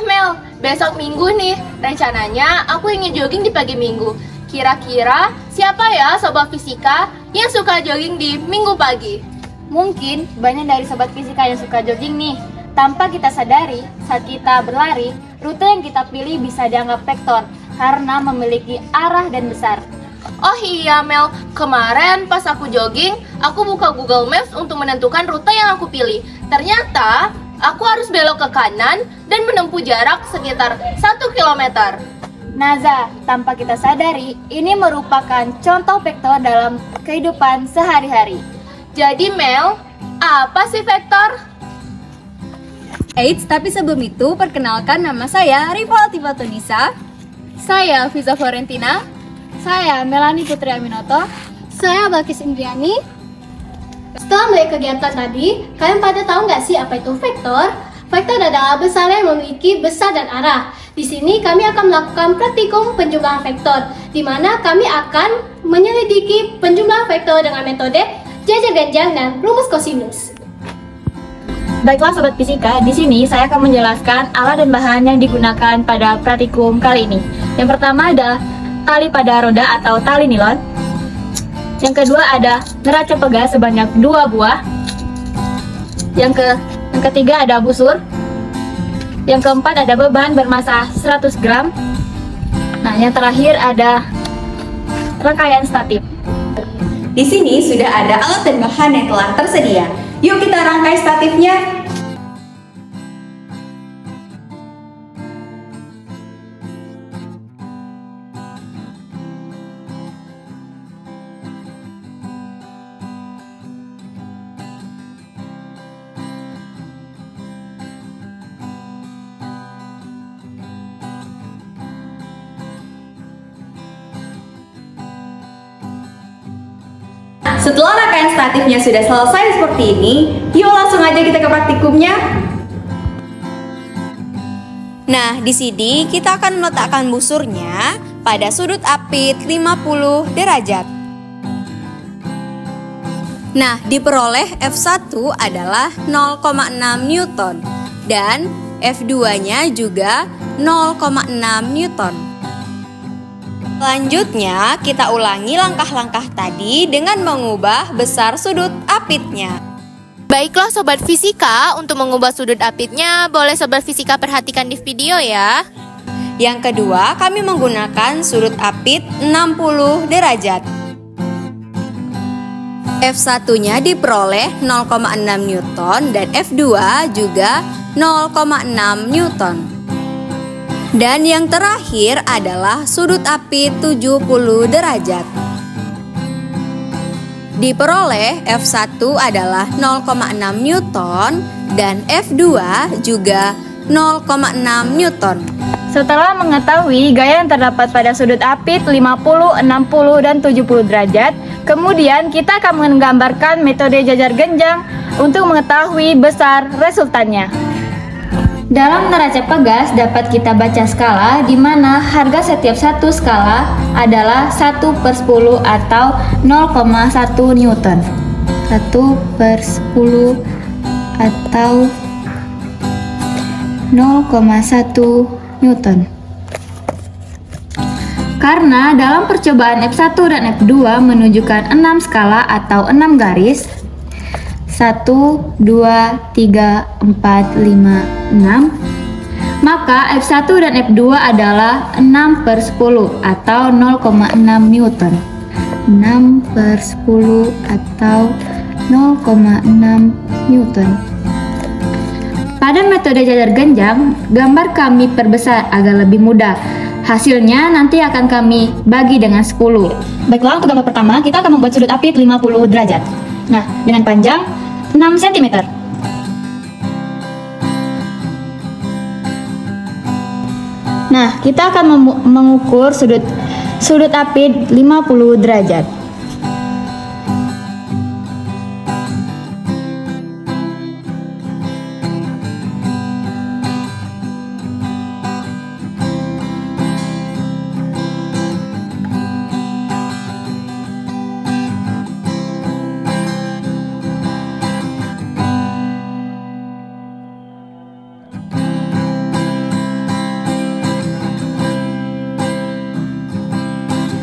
Mel, besok Minggu nih. Rencananya aku ingin jogging di pagi Minggu. Kira-kira siapa ya sobat fisika yang suka jogging di Minggu pagi? Mungkin banyak dari sobat fisika yang suka jogging nih. Tanpa kita sadari, saat kita berlari, rute yang kita pilih bisa dianggap vektor karena memiliki arah dan besar. Oh iya Mel, kemarin pas aku jogging, aku buka Google Maps untuk menentukan rute yang aku pilih. Ternyata aku harus belok ke kanan dan menempuh jarak sekitar 1 km. Naza, tanpa kita sadari, ini merupakan contoh vektor dalam kehidupan sehari-hari. Jadi Mel, apa sih vektor? Eits, tapi sebelum itu perkenalkan nama saya Riva Altifatunisa. Saya Fiza Florentina. Saya Melani Putri Aminoto. Saya Balkis Indriani. Setelah melihat kegiatan tadi, kalian pada tahu nggak sih apa itu vektor? Vektor adalah besar yang memiliki besar dan arah. Di sini kami akan melakukan praktikum penjumlahan vektor, di mana kami akan menyelidiki penjumlahan vektor dengan metode jajar ganjang dan rumus kosinus. Baiklah sobat fisika, di sini saya akan menjelaskan alat dan bahan yang digunakan pada praktikum kali ini. Yang pertama ada tali pada roda atau tali nilon. Yang kedua ada neraca pegas sebanyak 2 buah. Yang ketiga ada busur. Yang keempat ada beban bermassa 100 gram. Nah, yang terakhir ada rangkaian statif. Di sini sudah ada alat dan bahan yang telah tersedia. Yuk kita rangkai statifnya. Setelah rangkaian statifnya sudah selesai seperti ini, yuk langsung aja kita ke praktikumnya. Nah, di sini kita akan meletakkan busurnya pada sudut apit 50 derajat. Nah, diperoleh F1 adalah 0,6 Newton dan F2-nya juga 0,6 Newton. Selanjutnya, kita ulangi langkah-langkah tadi dengan mengubah besar sudut apitnya. Baiklah sobat fisika, untuk mengubah sudut apitnya, boleh sobat fisika perhatikan di video ya. Yang kedua, kami menggunakan sudut apit 60 derajat. F1-nya diperoleh 0,6 Newton dan F2 juga 0,6 Newton. Dan yang terakhir adalah sudut apit 70 derajat. Diperoleh F1 adalah 0,6 Newton dan F2 juga 0,6 Newton. Setelah mengetahui gaya yang terdapat pada sudut apit 50, 60, dan 70 derajat, kemudian kita akan menggambarkan metode jajar genjang untuk mengetahui besar resultannya. Dalam neraca pegas dapat kita baca skala di mana harga setiap satu skala adalah 1/10 atau 0,1 Newton. 1/10 atau 0,1 Newton. Karena dalam percobaan F1 dan F2 menunjukkan 6 skala atau 6 garis, 1, 2, 3, 4, 5, 6, maka F1 dan F2 adalah 6/10 atau 0,6 Newton. 6/10 atau 0,6 Newton. Pada metode jajar genjang, gambar kami perbesar agar lebih mudah. Hasilnya nanti akan kami bagi dengan 10. Baiklah, untuk gambar pertama kita akan membuat sudut apit 50 derajat. Nah, dengan panjang 6 cm. Nah, kita akan mengukur sudut apit 50 derajat.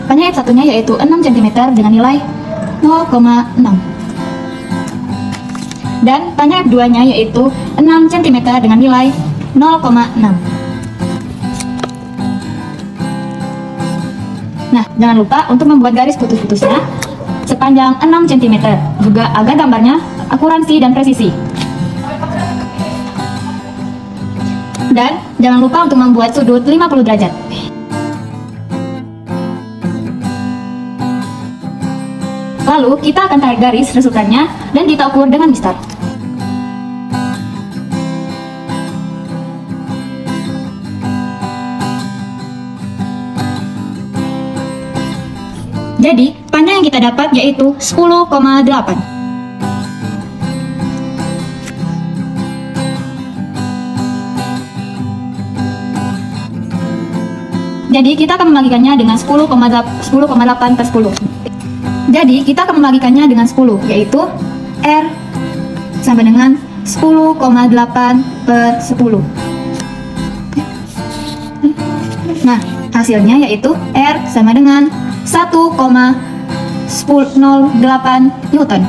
panjang F1-nya yaitu 6 cm dengan nilai 0,6. Dan panjang F2-nya yaitu 6 cm dengan nilai 0,6. Nah, jangan lupa untuk membuat garis putus-putusnya sepanjang 6 cm, juga agar gambarnya akuransi dan presisi. Dan jangan lupa untuk membuat sudut 50 derajat. Lalu kita akan tarik garis resultannya dan kita ukur dengan mistar. Jadi, panjang yang kita dapat yaitu 10,8. Jadi, kita akan membagikannya dengan 10,8 per 10. Jadi, kita akan membagikannya dengan 10, yaitu R sama dengan 10,8 per 10. Nah, hasilnya yaitu R sama dengan 1,08 Newton.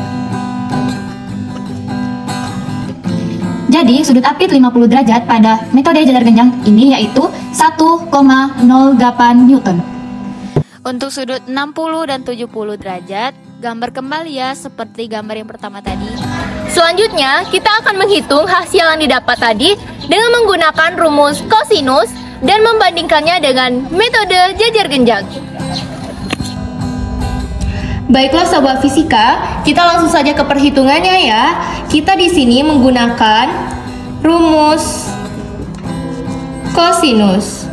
Jadi, sudut apit 50 derajat pada metode jajar genjang ini yaitu 1,08 Newton. Untuk sudut 60 dan 70 derajat, gambar kembali ya seperti gambar yang pertama tadi. Selanjutnya, kita akan menghitung hasil yang didapat tadi dengan menggunakan rumus kosinus dan membandingkannya dengan metode jajar genjang. Baiklah sahabat fisika, kita langsung saja ke perhitungannya ya. Kita di sini menggunakan rumus kosinus.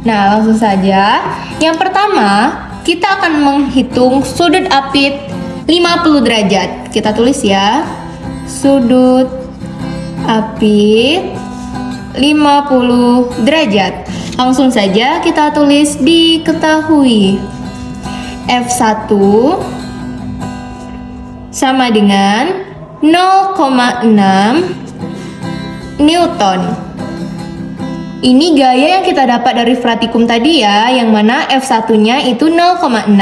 Nah, langsung saja. Yang pertama, kita akan menghitung sudut apit 50 derajat. Kita tulis ya. Sudut apit 50 derajat. Langsung saja kita tulis diketahui F1 sama dengan 0,6 Newton. Ini gaya yang kita dapat dari fratikum tadi ya, yang mana F1-nya itu 0,6.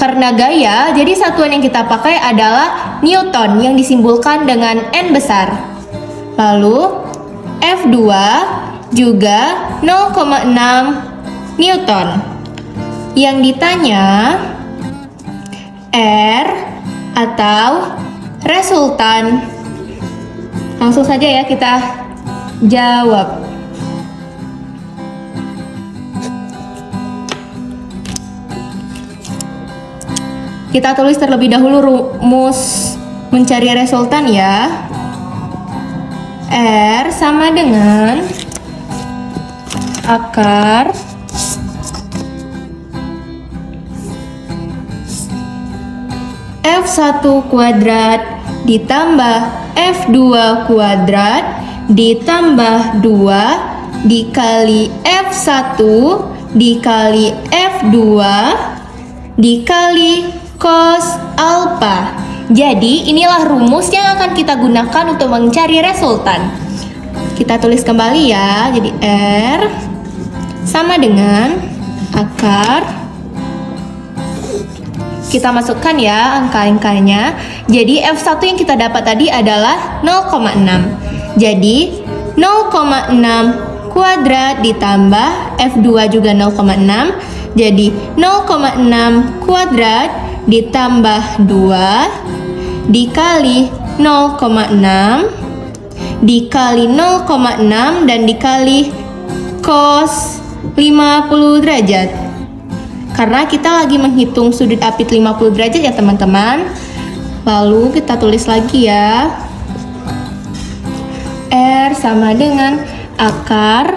Karena gaya, jadi satuan yang kita pakai adalah Newton yang disimbolkan dengan N besar. Lalu F2 juga 0,6 Newton. Yang ditanya R atau resultan. Langsung saja ya kita jawab. Kita tulis terlebih dahulu rumus mencari resultan ya. R sama dengan akar F1 kuadrat ditambah F2 kuadrat ditambah 2 dikali F1 dikali F2 dikali cos alpha. Jadi inilah rumus yang akan kita gunakan untuk mencari resultan. Kita tulis kembali ya. Jadi R sama dengan akar, kita masukkan ya angka-angkanya. Jadi F1 yang kita dapat tadi adalah 0,6. Jadi 0,6 kuadrat ditambah F2 juga 0,6. Jadi 0,6 kuadrat ditambah 2 dikali 0,6 dikali 0,6 dan dikali cos 50 derajat. Karena kita lagi menghitung sudut apit 50 derajat ya teman-teman. Lalu kita tulis lagi ya. R sama dengan akar.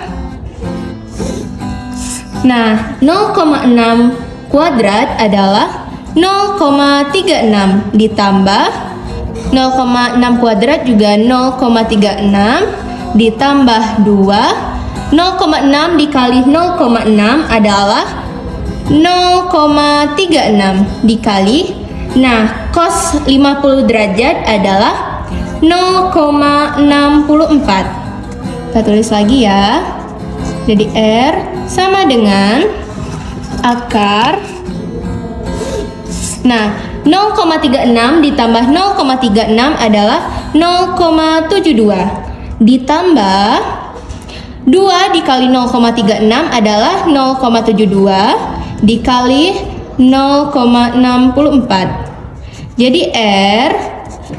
Nah, 0,6 kuadrat adalah 0,36 ditambah 0,6 kuadrat juga 0,36 ditambah 2. 0,6 dikali 0,6 adalah 0,36 dikali. Nah, cos 50 derajat adalah 0,64. Kita tulis lagi ya. Jadi R sama dengan akar. Nah, 0,36 ditambah 0,36 adalah 0,72. Ditambah 2 dikali 0,36 adalah 0,72 dikali 0,64. Jadi R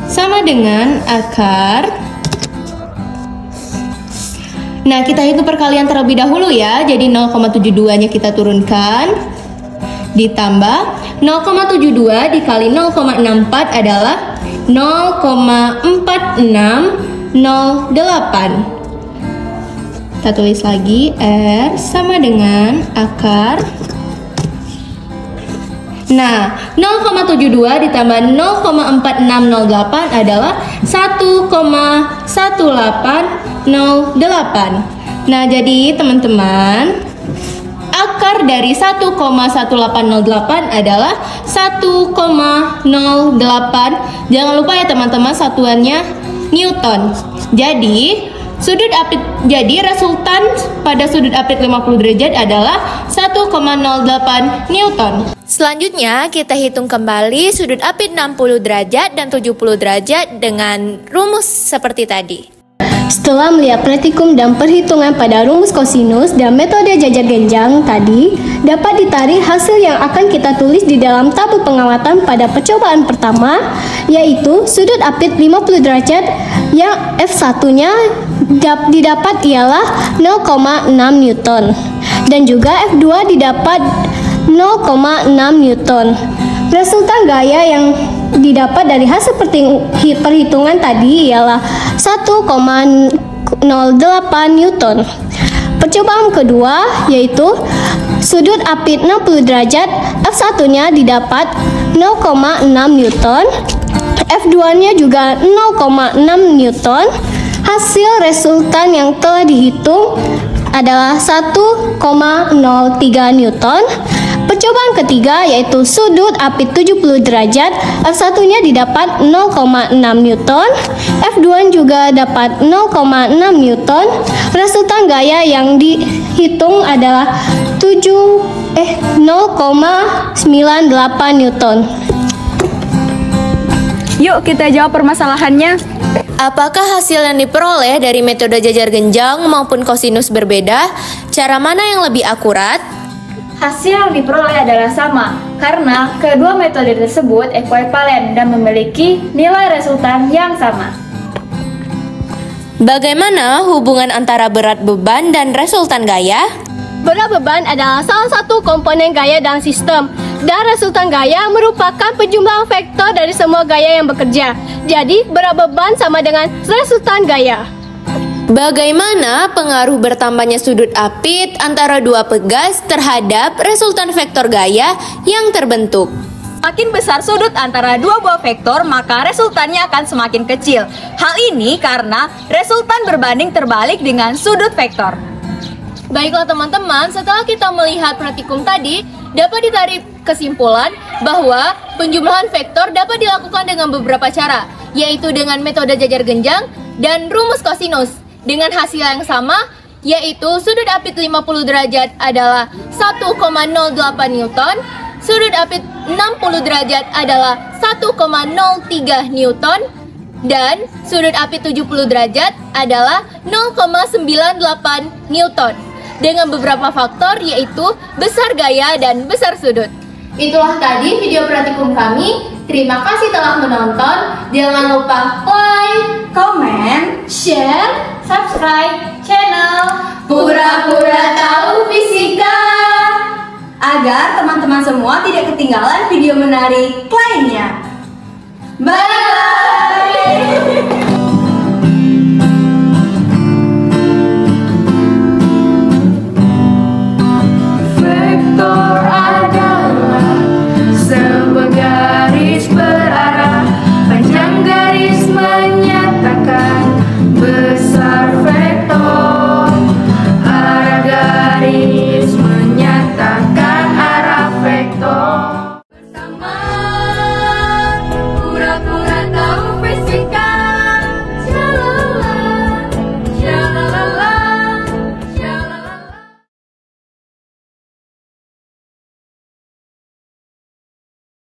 sama dengan akar. Nah, kita hitung perkalian terlebih dahulu ya. Jadi 0,72-nya kita turunkan. Ditambah 0,72 dikali 0,64 adalah 0,4608. Kita tulis lagi, R sama dengan akar. Nah, 0,72 ditambah 0,4608 adalah 1,1808. Nah, jadi teman-teman, akar dari 1,1808 adalah 1,08. Jangan lupa ya teman-teman, satuannya Newton. Jadi resultan pada sudut apit 50 derajat adalah 1,08 Newton. Selanjutnya, kita hitung kembali sudut apit 60 derajat dan 70 derajat dengan rumus seperti tadi. Setelah melihat praktikum dan perhitungan pada rumus kosinus dan metode jajar genjang tadi, dapat ditarik hasil yang akan kita tulis di dalam tabel pengamatan pada percobaan pertama, yaitu sudut apit 50 derajat yang F1-nya didapat ialah 0,6 Newton dan juga F2 didapat 0,6 Newton. Resultan gaya yang didapat dari hasil perhitungan tadi ialah 1,08 Newton. Percobaan kedua yaitu sudut apit 60 derajat, F1-nya didapat 0,6 Newton, F2-nya juga 0,6 Newton. Hasil resultan yang telah dihitung adalah 1,03 Newton. Percobaan ketiga yaitu sudut apit 70 derajat, F1-nya didapat 0,6 Newton, F2 juga dapat 0,6 Newton. Resultan gaya yang dihitung adalah 0,98 Newton. Yuk kita jawab permasalahannya. Apakah hasil yang diperoleh dari metode jajar genjang maupun kosinus berbeda? Cara mana yang lebih akurat? Hasil yang diperoleh adalah sama, karena kedua metode tersebut ekuivalen dan memiliki nilai resultan yang sama. Bagaimana hubungan antara berat beban dan resultan gaya? Berat beban adalah salah satu komponen gaya dalam sistem, dan resultan gaya merupakan penjumlahan vektor dari semua gaya yang bekerja. Jadi, berat beban sama dengan resultan gaya. Bagaimana pengaruh bertambahnya sudut apit antara dua pegas terhadap resultan vektor gaya yang terbentuk? Makin besar sudut antara dua buah vektor, maka resultannya akan semakin kecil. Hal ini karena resultan berbanding terbalik dengan sudut vektor. Baiklah teman-teman, setelah kita melihat praktikum tadi, dapat ditarik kesimpulan bahwa penjumlahan vektor dapat dilakukan dengan beberapa cara, yaitu dengan metode jajar genjang dan rumus kosinus. Dengan hasil yang sama, yaitu sudut apit 50 derajat adalah 1,08 Newton, sudut apit 60 derajat adalah 1,03 Newton, dan sudut apit 70 derajat adalah 0,98 Newton. Dengan beberapa faktor yaitu besar gaya dan besar sudut. Itulah tadi video praktikum kami. Terima kasih telah menonton. Jangan lupa like, Komen, Share, Subscribe channel Pura-pura Tahu Fisika agar teman-teman semua tidak ketinggalan video menarik lainnya. Bye!